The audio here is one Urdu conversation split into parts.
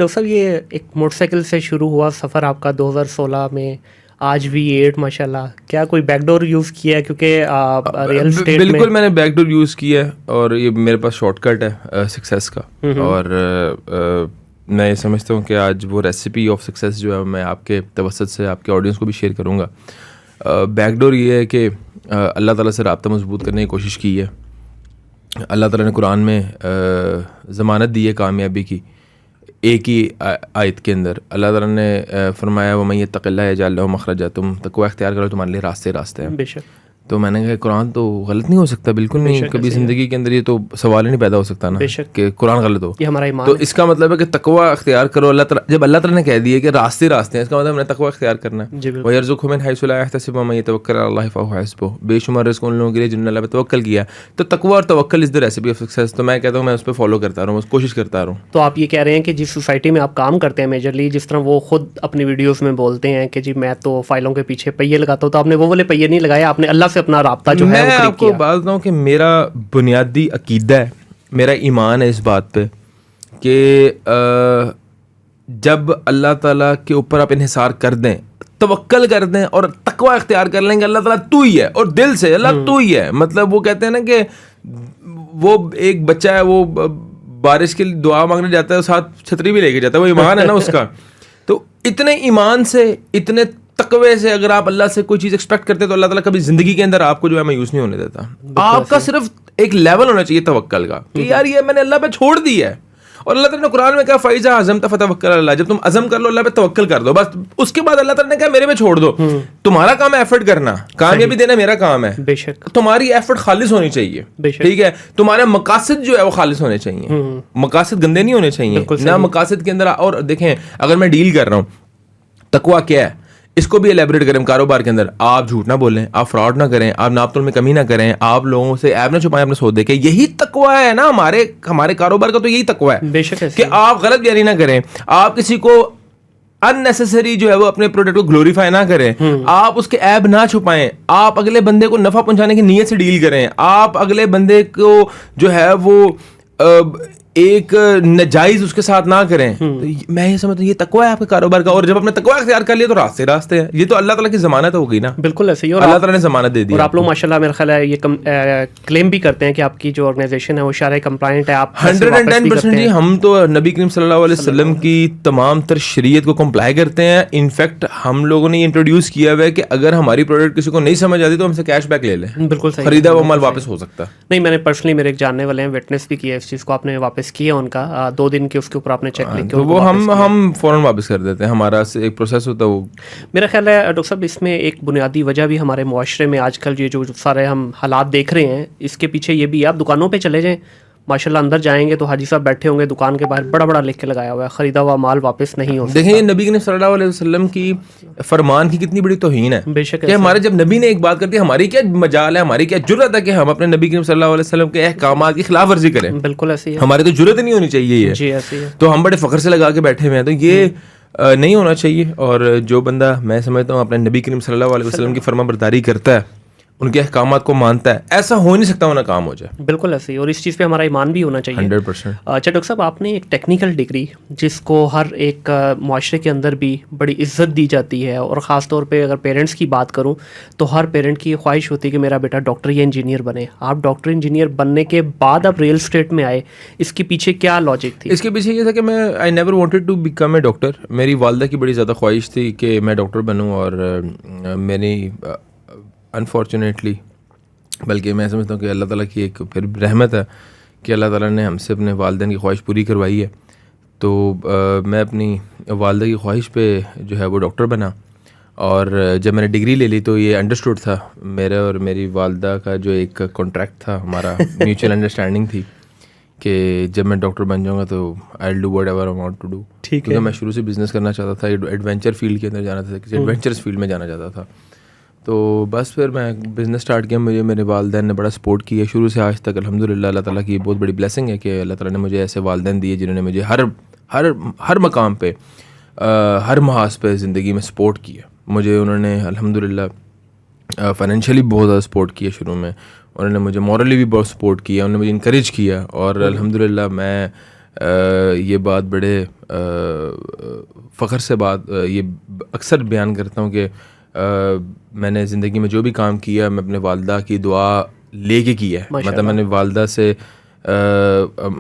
ڈاکٹر صاحب یہ ایک موٹر سائیکل سے شروع ہوا سفر آپ کا 2016 میں، آج V8 ماشاء اللہ، کیا کوئی بیک ڈور یوز کیا ہے؟ کیونکہ ریئل اسٹیٹ میں بالکل میں نے بیک ڈور یوز کیا ہے، اور یہ میرے پاس شارٹ کٹ ہے سکسیس کا، اور میں یہ سمجھتا ہوں کہ آج وہ ریسیپی آف سکسیس جو ہے میں آپ کے توسط سے آپ کے آڈینس کو بھی شیئر کروں گا۔ بیک ڈور یہ ہے کہ اللہ تعالیٰ سے رابطہ مضبوط کرنے کی کوشش کی ہے۔ اللہ تعالیٰ نے قرآن میں ضمانت دی ہے کامیابی کی، ایک ہی آیت کے اندر اللہ تعالیٰ نے فرمایا وَمَن يَتَّقِ اللَّهَ يَجْعَل لَهُ مَخْرَجًا، تم تقوی اختیار کرو تمہارے لیے راستے ہیں۔ بے شک، تو میں نے کہا قرآن تو غلط نہیں ہو سکتا، بالکل نہیں، کبھی زندگی کے اندر یہ تو سوال ہی نہیں پیدا ہو سکتا نا کہ قرآن غلط ہو، یہ ہمارا ایمان تو اس کا مطلب ہے کہ تقوی اختیار کرو۔ اللہ تعالیٰ جب اللہ تعالیٰ نے کہہ دیا کہ راستے ہیں، اس کا مطلب ہم نے تقوی اختیار کرنا ہے۔ وَيَرْزُقْهُ مِنْ حَيْثُ لَا يَحْتَسِبُ وَمَن يَتَوَكَّلْ عَلَى اللَّهِ فَهُوَ حَسْبُهُ، بے شمار رزق ان لوگوں کے لیے جنہوں نے اللہ پہ توکل کیا۔ تو تقوی اور توکل از دی ریسیپی آف سکسیس، تو میں کہتا ہوں میں اس پہ فالو کرتا رہوں، کوشش کرتا رہوں۔ تو آپ یہ کہہ رہے ہیں کہ جس سوسائٹی میں آپ کام کرتے ہیں میجرلی، جس طرح وہ خود اپنی ویڈیوز میں بولتے ہیں کہ جی میں تو فائلوں کے پیچھے پہیے لگاتا ہوں، تو آپ نے وہ والے پہیے نہیں لگائے، آپ نے اللہ سے اپنا رابطہ جو ہے میں آپ کو بات بتاؤں کہ میرا بنیادی عقیدہ ہے، میرا ایمان ہے اس بات پہ کہ جب اللہ تعالیٰ کے اوپر آپ انحصار کر دیں، توکل کر دیں اور تقوی اختیار کر لیں گے، اللہ تعالیٰ تو ہی ہے، اور دل سے اللہ تو ہی ہے۔ مطلب وہ کہتے ہیں نا کہ وہ ایک بچہ ہے، وہ بارش کے لیے دعا مانگنے جاتا ہے، ساتھ چھتری بھی لے کے جاتا ہے، وہ ایمان ہے نا اس کا۔ تو اتنے ایمان سے، اتنے تقوی سے اگر آپ اللہ سے کوئی چیز ایکسپیکٹ کرتے تو اللہ تعالیٰ کبھی زندگی کے اندر آپ کو جو ہے مایوس نہیں ہونے دیتا۔ آپ کا صرف ایک لیول ہونا چاہیے توکل کا کہ یار یہ میں نے اللہ پہ چھوڑ دی ہے، اور اللہ تعالیٰ نے قرآن میں کہا فَإِذَا عَزَمْتَ فَتَوَكَّلْ عَلَى اللَّهِ، جب تم عزم کر لو اللہ پہ توکل کر دو بس۔ اس کے بعد اللہ تعالیٰ نے کہا میرے پہ چھوڑ دو، تمہارا کام ہے ایفرٹ کرنا، کامیابی دینا میرا کام ہے، بے شک تمہاری ایفرٹ خالص ہونی چاہیے، ٹھیک ہے، تمہارے مقاصد جو ہے وہ خالص ہونے چاہیے، مقاصد گندے نہیں ہونے چاہیے نہ مقاصد کے اندر۔ اور دیکھیں اگر میں ڈیل کر رہا ہوں، تقویٰ کیا ہے اس کو بھی ایلیبریٹ کریں کاروبار کے اندر۔ آپ جھوٹ نہ بولیں، آپ فراڈ نہ کریں، آپ ناپ تول میں کمی نہ کریں، آپ لوگوں سے عیب نہ چھپائیں اپنے سودے کے، یہی تقویٰ ہے نا ہمارے کاروبار کا، تو یہی تقویٰ ہے بے شک کہ آپ غلط بیانی نہ کریں، آپ کسی کو اننیسیسری جو ہے وہ اپنے پروڈکٹ کو گلوریفائی نہ کریں، آپ اس کے عیب نہ چھپائیں، آپ اگلے بندے کو نفع پہنچانے کی نیت سے ڈیل کریں، آپ اگلے بندے کو جو ہے وہ ایک ناجائز اس کے ساتھ نہ کریں۔ تو میں یہ سمجھتا ہوں یہ تقویٰ ہے آپ کے کاروبار کا، اور جب اپنے تقویٰ اختیار کر لیا تو راستے ہیں، یہ تو اللہ تعالیٰ کی ضمانت ہو گئی نا۔ بالکل ایسے ہی، اور اللہ تعالیٰ نے ضمانت دے دی، اور آپ لوگ ماشاء اللہ میرا خیال ہے یہ کلیم بھی کرتے ہیں کہ آپ کی جو آرگنائزیشن ہے وہ شرع کمپلائنٹ ہے، آپ 110% جی۔ ہم تو نبی کریم صلی اللہ علیہ وسلم کی تمام تر شریعت کو کمپلائی کرتے ہیں۔ انفیکٹ ہم لوگوں نے انٹروڈیوس کیا ہوا ہے کہ اگر ہماری پروڈکٹ کسی کو نہیں سمجھ آتی تو ہم سے کیش بیک لے لیں، بالکل صحیح، خریدا وہ مال واپس ہو سکتا ہے۔ نہیں میں نے پرسنلی میرے ایک جاننے والے ہیں وٹنس بھی کیا اس چیز کو، آپ نے واپس کیا ان کا 2 دن کے اس کے اوپر آپ نے چیک لکھ کے، تو وہ ہم فوراً واپس کر دیتے ہیں، ہمارا ایک پروسیس ہوتا ہے وہ۔ میرا خیال ہے ڈاکٹر صاحب اس میں ایک بنیادی وجہ بھی ہمارے معاشرے میں آج کل یہ جو سارے ہم حالات دیکھ رہے ہیں، اس کے پیچھے یہ بھی ہے، آپ دکانوں پہ چلے جائیں ماشاء اللہ اندر جائیں گے تو حاجی صاحب بیٹھے ہوں گے دکان کے باہر، بڑا بڑا لکھ کے لگایا ہوا ہے خریدا ہوا مال واپس نہیں ہو سکتا۔ دیکھیں یہ نبی صلی اللہ علیہ وسلم کی فرمان کی کتنی بڑی توہین ہے، بے شک کہ ہمارے جب نبی نے ایک بات کر دی، ہماری کیا مجال ہے، ہماری کیا جرت ہے کہ ہم اپنے نبی کریم صلی اللہ علیہ وسلم کے احکامات کی خلاف ورزی کریں۔ بالکل ایسے ہی ہے، ہماری تو جرت نہیں ہونی چاہیے یہ، جی ایسے ہی ہے، تو ہم بڑے فخر سے لگا کے بیٹھے ہوئے ہیں، تو یہ نہیں ہونا چاہیے۔ اور جو بندہ میں سمجھتا ہوں اپنے نبی کریم صلی اللہ علیہ وسلم کی فرما برداری کرتا ہے، ان کے احکامات کو مانتا ہے، ایسا ہو نہیں سکتا ہونا کام ہو جائے۔ بالکل ایسے ہی، اور اس چیز پہ ہمارا ایمان بھی ہونا چاہیے 100%۔ اچھا ڈاکٹر صاحب آپ نے ایک ٹیکنیکل ڈگری جس کو ہر ایک معاشرے کے اندر بھی بڑی عزت دی جاتی ہے، اور خاص طور پہ اگر پیرنٹس کی بات کروں تو ہر پیرنٹ کی یہ خواہش ہوتی ہے کہ میرا بیٹا ڈاکٹر یا انجینئر بنے۔ آپ ڈاکٹر انجینئر بننے کے بعد آپ ریئل اسٹیٹ میں آئے، اس کے پیچھے کیا لاجک تھی؟ اس کے پیچھے یہ تھا کہ میں I never wanted to become a doctor. میری والدہ کی بڑی زیادہ خواہش تھی کہ میں ڈاکٹر بنوں، اور میری انفارچونیٹلی، بلکہ میں سمجھتا ہوں کہ اللہ تعالیٰ کی ایک پھر رحمت ہے کہ اللہ تعالیٰ نے ہم سے اپنے والدین کی خواہش پوری کروائی ہے۔ تو میں اپنی والدہ کی خواہش پہ جو ہے وہ ڈاکٹر بنا، اور جب میں نے ڈگری لے لی تو یہ انڈرسٹوڈ تھا، میرے اور میری والدہ کا جو ایک کانٹریکٹ تھا، ہمارا میوچل انڈرسٹینڈنگ تھی کہ جب میں ڈاکٹر بن جاؤں گا تو I will do whatever I want to do. ٹھیک ہے، کیونکہ میں شروع سے بزنس کرنا چاہتا تھا، ایڈونچر فیلڈ کے اندر جانا تھا، کسی ایڈونچرس فیلڈ میں جانا چاہتا تھا۔ تو بس پھر میں بزنس اسٹارٹ کیا، مجھے میرے والدین نے بڑا سپورٹ کیا شروع سے آج تک الحمدللہ۔ اللہ تعالیٰ کی بہت بڑی بلیسنگ ہے کہ اللہ تعالیٰ نے مجھے ایسے والدین دیے جنہوں نے مجھے ہر مقام پہ، ہر محاذ پہ زندگی میں سپورٹ کیا۔ مجھے انہوں نے الحمدللہ فائنینشلی بہت زیادہ سپورٹ کیا شروع میں، انہوں نے مجھے مورلی بھی بہت سپورٹ کیا، انہوں نے مجھے انکریج کیا، اور الحمدللہ میں یہ بات بڑے فخر سے بات یہ اکثر بیان کرتا ہوں کہ میں نے زندگی میں جو بھی کام کیا میں اپنے والدہ کی دعا لے کے کیا ہے. مطلب میں نے والدہ سے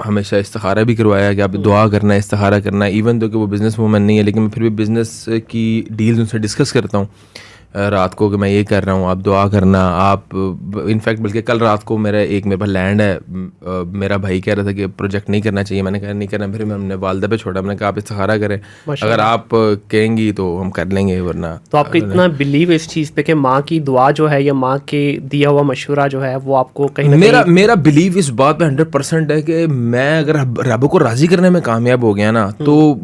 ہمیشہ استخارہ بھی کروایا کہ آپ دعا کرنا ہے, استخارہ کرنا ہے. ایون تو کہ وہ بزنس وومن نہیں ہے لیکن میں پھر بھی بزنس کی ڈیلز ان سے ڈسکس کرتا ہوں رات کو کہ میں یہ کر رہا ہوں, آپ دعا کرنا. آپ انفیکٹ بلکہ کل رات کو میرے پاس لینڈ ہے, میرا بھائی کہہ رہا تھا کہ پروجیکٹ نہیں کرنا چاہیے. میں نے کہا نہیں کرنا, پھر میں نے والدہ پہ چھوڑا. میں نے کہا آپ استخارہ کریں, اگر آپ کہیں گی تو ہم کر لیں گے, ورنہ. تو آپ کا اتنا بلیو اس چیز پہ کہ ماں کی دعا جو ہے یا ماں کے دیا ہوا مشورہ جو ہے وہ آپ کو کہیں نہ کہیں. میرا بلیو اس بات پہ 100% ہے کہ میں اگر رب کو راضی کرنے میں کامیاب ہو گیا نا تو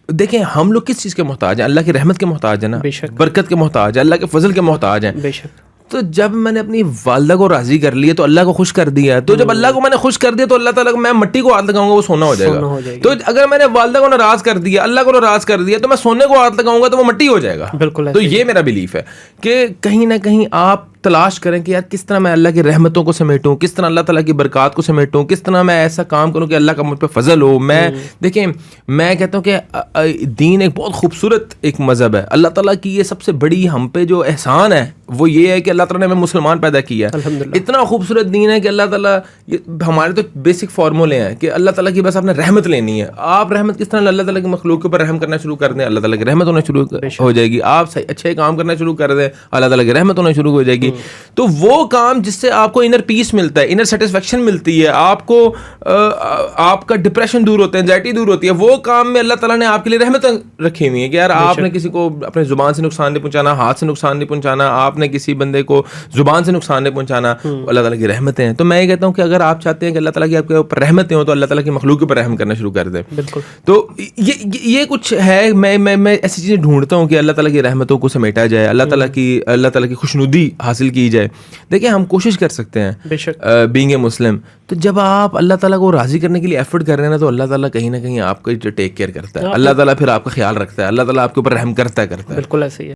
دیکھیں ہم لوگ کس چیز کے محتاج ہیں؟ اللہ کی رحمت کے محتاج ہیں نا, برکت کے محتاج ہیں, اللہ کے فضل کے محتاج ہیں. بے شک. تو جب میں نے اپنی والدہ کو راضی کر لیا تو اللہ کو خوش کر دیا. تو جب اللہ کو میں نے خوش کر دیا تو اللہ تعالیٰ کو میں مٹی کو ہاتھ لگاؤں گا وہ سونا ہو جائے گا. تو اگر میں نے والدہ کو ناراض کر دیا, اللہ کو ناراض کر دیا, تو میں سونے کو ہاتھ لگاؤں گا تو وہ مٹی ہو جائے گا. بالکل. تو یہ میرا بلیف ہے کہ کہیں نہ کہیں آپ تلاش کریں کہ یار کس طرح میں اللہ کی رحمتوں کو سمیٹوں, کس طرح اللہ تعالیٰ کی برکات کو سمیٹوں, کس طرح میں ایسا کام کروں کہ اللہ کا مجھ پہ فضل ہو. میں دیکھیں میں کہتا ہوں کہ دین ایک بہت خوبصورت ایک مذہب ہے. اللہ تعالیٰ کی یہ سب سے بڑی ہم پہ جو احسان ہے وہ یہ ہے کہ اللہ تعالیٰ نے ہمیں مسلمان پیدا کیا. اتنا خوبصورت دین ہے کہ اللہ تعالیٰ ہمارے تو بیسک فارمولے ہیں کہ اللہ تعالیٰ کی بس آپ نے رحمت لینی ہے. آپ رحمت کس طرح اللہ تعالیٰ کی مخلوق کے اوپر رحم کرنا شروع کر دیں, اللہ تعالیٰ کی رحمت ہونا شروع ہو جائے گی. آپ اچھے کام کرنا شروع کر دیں, اللہ تعالیٰ کی رحمت ہونا شروع ہو جائے گی. تو وہ کام جس سے آپ کو انر پیس ملتا ہے, انر سیٹسفیکشن ملتی ہے, آپ کو آپ کا ڈپریشن دور ہوتا ہے, انزائٹی دور ہوتی ہے, وہ کام میں اللہ تعالیٰ نے آپ کے لیے رحمت رکھی ہوئی ہے کہ یار آپ نے کسی کو اپنے زبان سے نقصان نہیں پہنچانا, ہاتھ سے نقصان نہیں پہنچانا, آپ نے کسی بندے کو زبان سے نقصان نہیں پہنچانا. اللہ تعالیٰ کی رحمتیں ہیں. تو میں یہ کہتا ہوں کہ اگر آپ چاہتے ہیں کہ اللہ تعالیٰ کی آپ کے اوپر رحمتیں ہوں تو اللہ تعالیٰ کی مخلوق کے اوپر رحم کرنا شروع کر دیں. بالکل. تو یہ کچھ ہے, میں ایسی چیزیں ڈھونڈتا ہوں کہ اللہ تعالیٰ کی رحمتوں کو سمیٹا جائے, اللہ تعالیٰ کی خوشنودی حاصل کی جائے. دیکھیں ہم کوشش کر سکتے ہیں بینگ اے مسلم, تو جب آپ اللہ تعالیٰ کو راضی کرنے کے لیے ایفرٹ کر رہے ہیں نا تو اللہ تعالیٰ کہیں نہ کہیں آپ کو ٹیک کیئر کرتا ہے, اللہ تعالیٰ پھر آپ کا خیال رکھتا ہے, اللہ تعالیٰ آپ کے اوپر رحم کرتا ہے. بالکل ایسے ہی ہے.